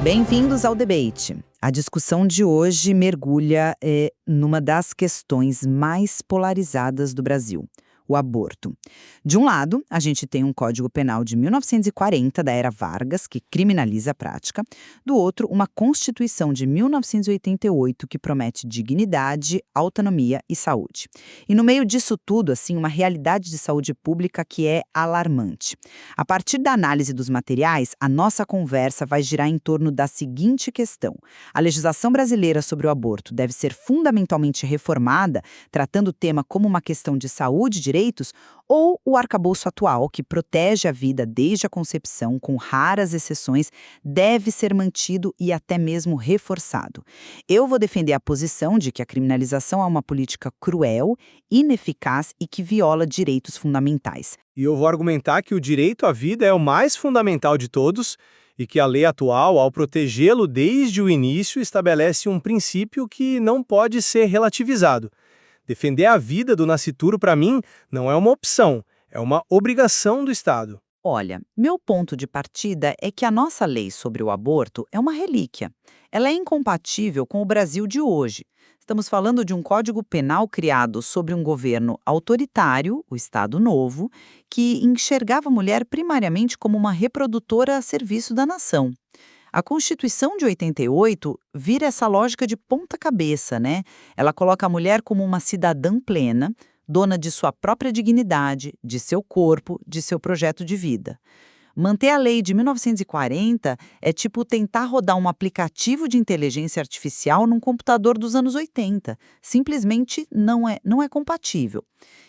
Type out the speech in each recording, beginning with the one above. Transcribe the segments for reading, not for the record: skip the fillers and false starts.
Bem-vindos ao debate. A discussão de hoje mergulha numa das questões mais polarizadas do Brasil, o aborto. De um lado, a gente tem um Código Penal de 1940, da era Vargas, que criminaliza a prática. Do outro, uma Constituição de 1988, que promete dignidade, autonomia e saúde. E no meio disso tudo, assim, uma realidade de saúde pública que é alarmante. A partir da análise dos materiais, a nossa conversa vai girar em torno da seguinte questão: a legislação brasileira sobre o aborto deve ser fundamentalmente reformada, tratando o tema como uma questão de saúde e direitos, ou o arcabouço atual, que protege a vida desde a concepção, com raras exceções, deve ser mantido e até mesmo reforçado? Eu vou defender a posição de que a criminalização é uma política cruel, ineficaz e que viola direitos fundamentais. E eu vou argumentar que o direito à vida é o mais fundamental de todos e que a lei atual, ao protegê-lo desde o início, estabelece um princípio que não pode ser relativizado. Defender a vida do nascituro, para mim, não é uma opção, é uma obrigação do Estado. Olha, meu ponto de partida é que a nossa lei sobre o aborto é uma relíquia. Ela é incompatível com o Brasil de hoje. Estamos falando de um Código Penal criado sobre um governo autoritário, o Estado Novo, que enxergava a mulher primariamente como uma reprodutora a serviço da nação. A Constituição de 88 vira essa lógica de ponta cabeça, né? Ela coloca a mulher como uma cidadã plena, dona de sua própria dignidade, de seu corpo, de seu projeto de vida. Manter a lei de 1940 é tipo tentar rodar um aplicativo de inteligência artificial num computador dos anos 80. Simplesmente não é compatível.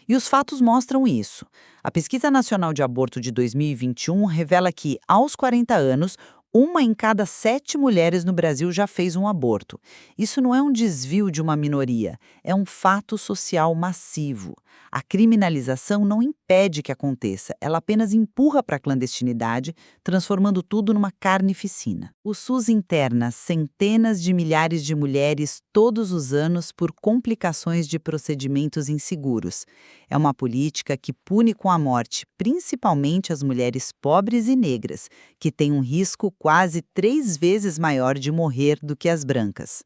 E os fatos mostram isso. A Pesquisa Nacional de Aborto de 2021 revela que, aos 40 anos, 1 em cada 7 mulheres no Brasil já fez um aborto. Isso não é um desvio de uma minoria, é um fato social massivo. A criminalização não impede que aconteça, ela apenas empurra para a clandestinidade, transformando tudo numa carnificina. O SUS interna centenas de milhares de mulheres todos os anos por complicações de procedimentos inseguros. É uma política que pune com a morte principalmente as mulheres pobres e negras, que têm um risco quase 3 vezes maior de morrer do que as brancas.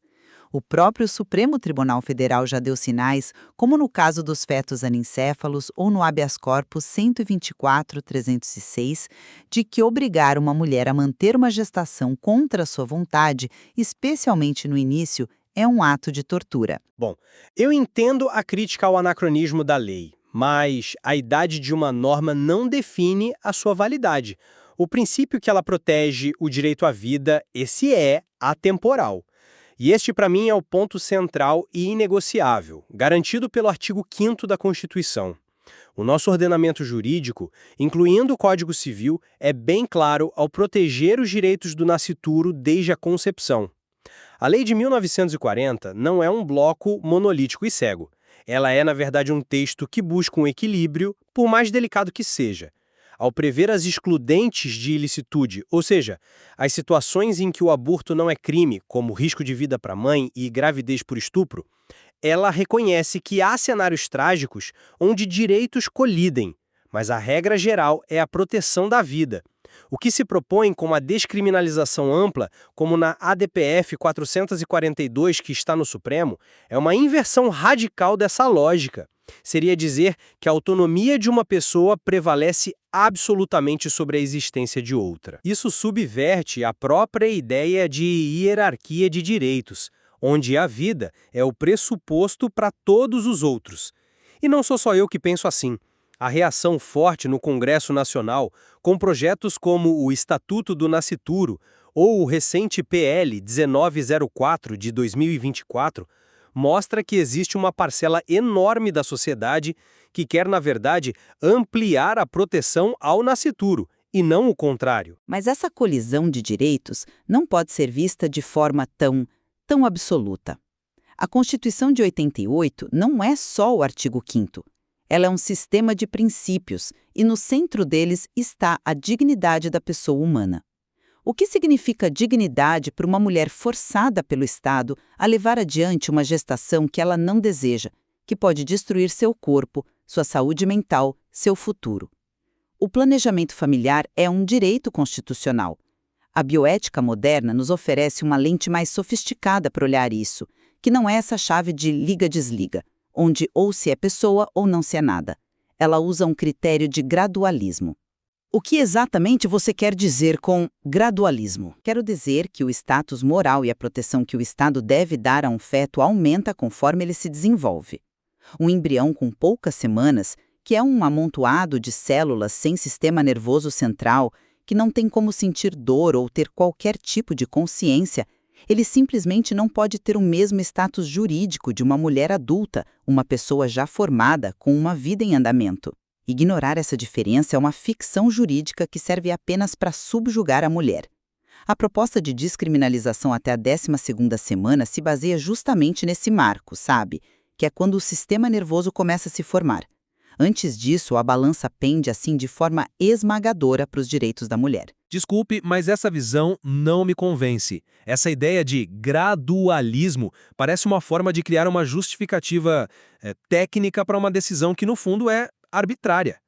O próprio Supremo Tribunal Federal já deu sinais, como no caso dos fetos anencéfalos ou no habeas corpus 124.306, de que obrigar uma mulher a manter uma gestação contra sua vontade, especialmente no início, é um ato de tortura. Bom, eu entendo a crítica ao anacronismo da lei, mas a idade de uma norma não define a sua validade. O princípio que ela protege, o direito à vida, esse é atemporal. E este, para mim, é o ponto central e inegociável, garantido pelo artigo 5º da Constituição. O nosso ordenamento jurídico, incluindo o Código Civil, é bem claro ao proteger os direitos do nascituro desde a concepção. A Lei de 1940 não é um bloco monolítico e cego. Ela é, na verdade, um texto que busca um equilíbrio, por mais delicado que seja. Ao prever as excludentes de ilicitude, ou seja, as situações em que o aborto não é crime, como risco de vida para a mãe e gravidez por estupro, ela reconhece que há cenários trágicos onde direitos colidem, mas a regra geral é a proteção da vida. O que se propõe com uma descriminalização ampla, como na ADPF 442 que está no Supremo, é uma inversão radical dessa lógica. Seria dizer que a autonomia de uma pessoa prevalece absolutamente sobre a existência de outra. Isso subverte a própria ideia de hierarquia de direitos, onde a vida é o pressuposto para todos os outros. E não sou só eu que penso assim. A reação forte no Congresso Nacional, com projetos como o Estatuto do Nascituro ou o recente PL 1904 de 2024, mostra que existe uma parcela enorme da sociedade que quer, na verdade, ampliar a proteção ao nascituro, e não o contrário. Mas essa colisão de direitos não pode ser vista de forma tão absoluta. A Constituição de 88 não é só o artigo 5º. Ela é um sistema de princípios e no centro deles está a dignidade da pessoa humana. O que significa dignidade para uma mulher forçada pelo Estado a levar adiante uma gestação que ela não deseja, que pode destruir seu corpo, sua saúde mental, seu futuro? O planejamento familiar é um direito constitucional. A bioética moderna nos oferece uma lente mais sofisticada para olhar isso, que não é essa chave de liga-desliga, onde ou se é pessoa ou não se é nada. Ela usa um critério de gradualismo. O que exatamente você quer dizer com gradualismo? Quero dizer que o status moral e a proteção que o Estado deve dar a um feto aumenta conforme ele se desenvolve. Um embrião com poucas semanas, que é um amontoado de células sem sistema nervoso central, que não tem como sentir dor ou ter qualquer tipo de consciência, ele simplesmente não pode ter o mesmo status jurídico de uma mulher adulta, uma pessoa já formada com uma vida em andamento. Ignorar essa diferença é uma ficção jurídica que serve apenas para subjugar a mulher. A proposta de descriminalização até a 12ª semana se baseia justamente nesse marco, sabe? Que é quando o sistema nervoso começa a se formar. Antes disso, a balança pende assim de forma esmagadora para os direitos da mulher. Desculpe, mas essa visão não me convence. Essa ideia de gradualismo parece uma forma de criar uma justificativa técnica para uma decisão que, no fundo, é arbitrária.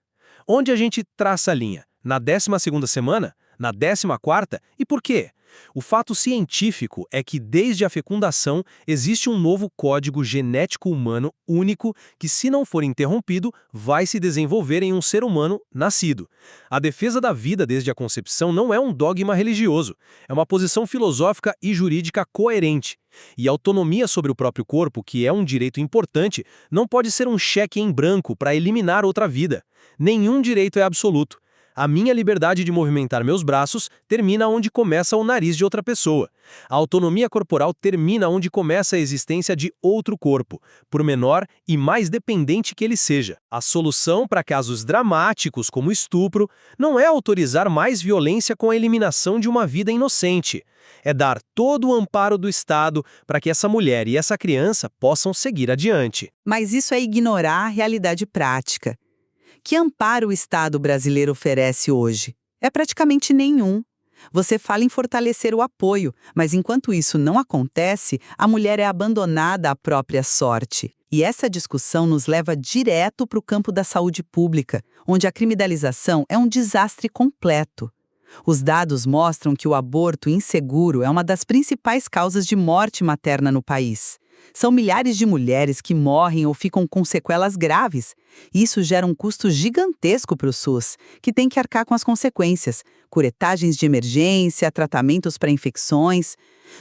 Onde a gente traça a linha? Na 12ª semana? Na 14ª? E por quê? O fato científico é que, desde a fecundação, existe um novo código genético humano único que, se não for interrompido, vai se desenvolver em um ser humano nascido. A defesa da vida desde a concepção não é um dogma religioso, é uma posição filosófica e jurídica coerente. E a autonomia sobre o próprio corpo, que é um direito importante, não pode ser um cheque em branco para eliminar outra vida. Nenhum direito é absoluto. A minha liberdade de movimentar meus braços termina onde começa o nariz de outra pessoa. A autonomia corporal termina onde começa a existência de outro corpo, por menor e mais dependente que ele seja. A solução para casos dramáticos como estupro não é autorizar mais violência com a eliminação de uma vida inocente. É dar todo o amparo do Estado para que essa mulher e essa criança possam seguir adiante. Mas isso é ignorar a realidade prática. Que amparo o Estado brasileiro oferece hoje? É praticamente nenhum. Você fala em fortalecer o apoio, mas enquanto isso não acontece, a mulher é abandonada à própria sorte. E essa discussão nos leva direto para o campo da saúde pública, onde a criminalização é um desastre completo. Os dados mostram que o aborto inseguro é uma das principais causas de morte materna no país. São milhares de mulheres que morrem ou ficam com sequelas graves. Isso gera um custo gigantesco para o SUS, que tem que arcar com as consequências, curetagens de emergência, tratamentos para infecções.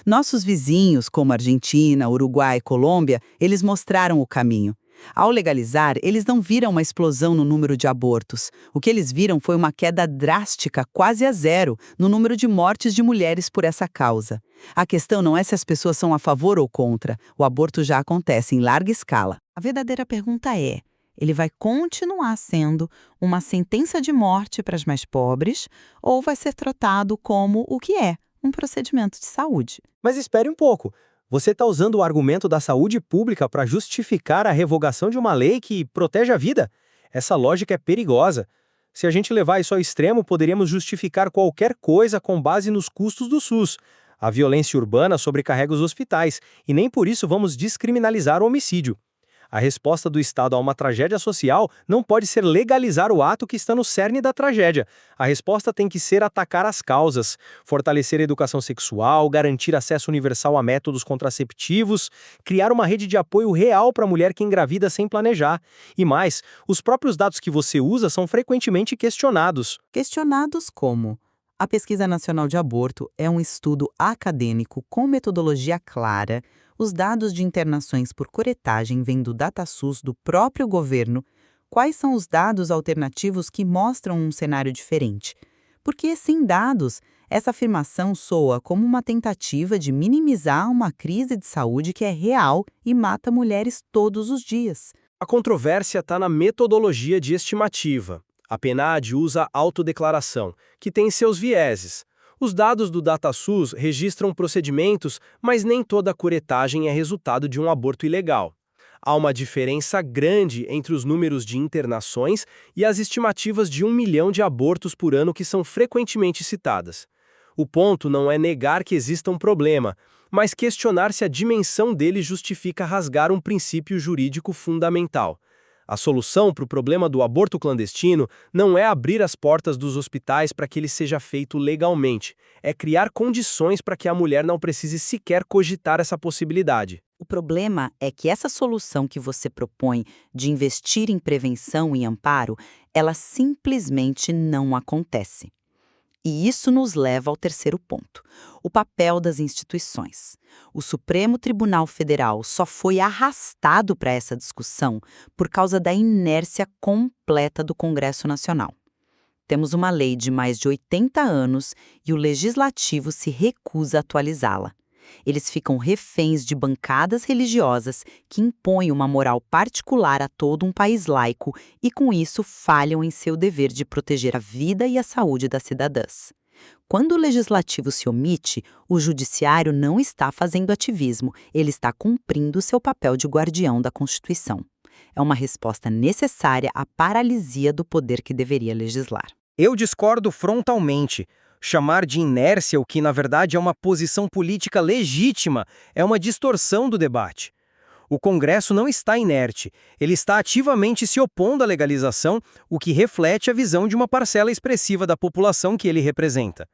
Nossos vizinhos, como Argentina, Uruguai e Colômbia, eles mostraram o caminho. Ao legalizar, eles não viram uma explosão no número de abortos. O que eles viram foi uma queda drástica, quase a zero, no número de mortes de mulheres por essa causa. A questão não é se as pessoas são a favor ou contra. O aborto já acontece em larga escala. A verdadeira pergunta é: ele vai continuar sendo uma sentença de morte para as mais pobres ou vai ser tratado como o que é, um procedimento de saúde? Mas espere um pouco. Você está usando o argumento da saúde pública para justificar a revogação de uma lei que protege a vida? Essa lógica é perigosa. Se a gente levar isso ao extremo, poderíamos justificar qualquer coisa com base nos custos do SUS. A violência urbana sobrecarrega os hospitais, e nem por isso vamos descriminalizar o homicídio. A resposta do Estado a uma tragédia social não pode ser legalizar o ato que está no cerne da tragédia. A resposta tem que ser atacar as causas, fortalecer a educação sexual, garantir acesso universal a métodos contraceptivos, criar uma rede de apoio real para a mulher que engravida sem planejar. E mais, os próprios dados que você usa são frequentemente questionados. Questionados como? A Pesquisa Nacional de Aborto é um estudo acadêmico com metodologia clara. Os dados de internações por curetagem vêm do DataSUS do próprio governo. Quais são os dados alternativos que mostram um cenário diferente? Porque, sem dados, essa afirmação soa como uma tentativa de minimizar uma crise de saúde que é real e mata mulheres todos os dias. A controvérsia está na metodologia de estimativa. A PNAD usa autodeclaração, que tem seus vieses. Os dados do DataSUS registram procedimentos, mas nem toda a curetagem é resultado de um aborto ilegal. Há uma diferença grande entre os números de internações e as estimativas de 1 milhão de abortos por ano que são frequentemente citadas. O ponto não é negar que exista um problema, mas questionar se a dimensão dele justifica rasgar um princípio jurídico fundamental. A solução para o problema do aborto clandestino não é abrir as portas dos hospitais para que ele seja feito legalmente, é criar condições para que a mulher não precise sequer cogitar essa possibilidade. O problema é que essa solução que você propõe de investir em prevenção e amparo, ela simplesmente não acontece. E isso nos leva ao terceiro ponto, o papel das instituições. O Supremo Tribunal Federal só foi arrastado para essa discussão por causa da inércia completa do Congresso Nacional. Temos uma lei de mais de 80 anos e o Legislativo se recusa a atualizá-la. Eles ficam reféns de bancadas religiosas que impõem uma moral particular a todo um país laico e, com isso, falham em seu dever de proteger a vida e a saúde das cidadãs. Quando o legislativo se omite, o judiciário não está fazendo ativismo, ele está cumprindo seu papel de guardião da Constituição. É uma resposta necessária à paralisia do poder que deveria legislar. Eu discordo frontalmente. Chamar de inércia o que, na verdade, é uma posição política legítima é uma distorção do debate. O Congresso não está inerte, ele está ativamente se opondo à legalização, o que reflete a visão de uma parcela expressiva da população que ele representa.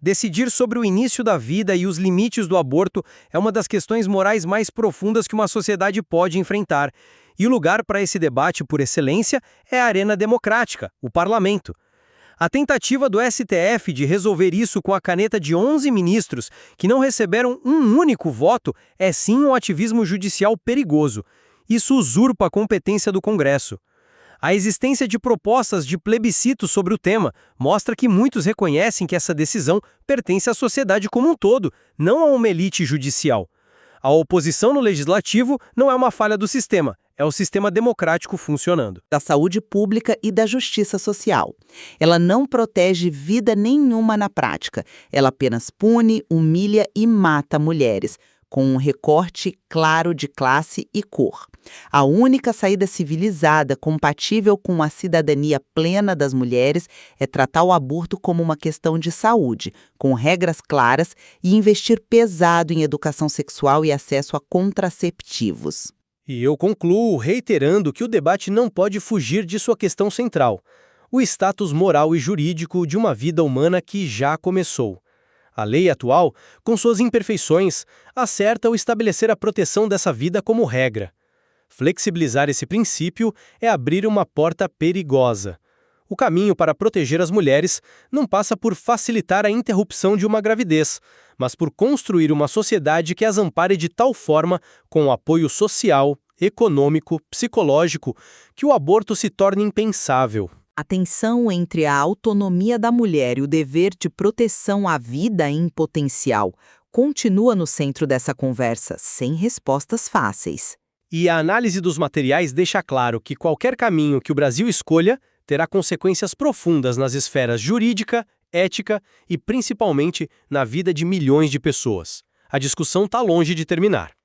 Decidir sobre o início da vida e os limites do aborto é uma das questões morais mais profundas que uma sociedade pode enfrentar. E o lugar para esse debate por excelência é a arena democrática, o parlamento. A tentativa do STF de resolver isso com a caneta de 11 ministros que não receberam um único voto é sim um ativismo judicial perigoso. Isso usurpa a competência do Congresso. A existência de propostas de plebiscito sobre o tema mostra que muitos reconhecem que essa decisão pertence à sociedade como um todo, não a uma elite judicial. A oposição no legislativo não é uma falha do sistema, é o sistema democrático funcionando. Da saúde pública e da justiça social. Ela não protege vida nenhuma na prática. Ela apenas pune, humilha e mata mulheres, com um recorte claro de classe e cor. A única saída civilizada, compatível com a cidadania plena das mulheres, é tratar o aborto como uma questão de saúde, com regras claras e investir pesado em educação sexual e acesso a contraceptivos. E eu concluo reiterando que o debate não pode fugir de sua questão central, o status moral e jurídico de uma vida humana que já começou. A lei atual, com suas imperfeições, acerta ao estabelecer a proteção dessa vida como regra. Flexibilizar esse princípio é abrir uma porta perigosa. O caminho para proteger as mulheres não passa por facilitar a interrupção de uma gravidez, mas por construir uma sociedade que as ampare de tal forma, com apoio social, econômico, psicológico, que o aborto se torne impensável. A tensão entre a autonomia da mulher e o dever de proteção à vida em potencial continua no centro dessa conversa, sem respostas fáceis. E a análise dos materiais deixa claro que qualquer caminho que o Brasil escolha terá consequências profundas nas esferas jurídica, ética e principalmente na vida de milhões de pessoas. A discussão está longe de terminar.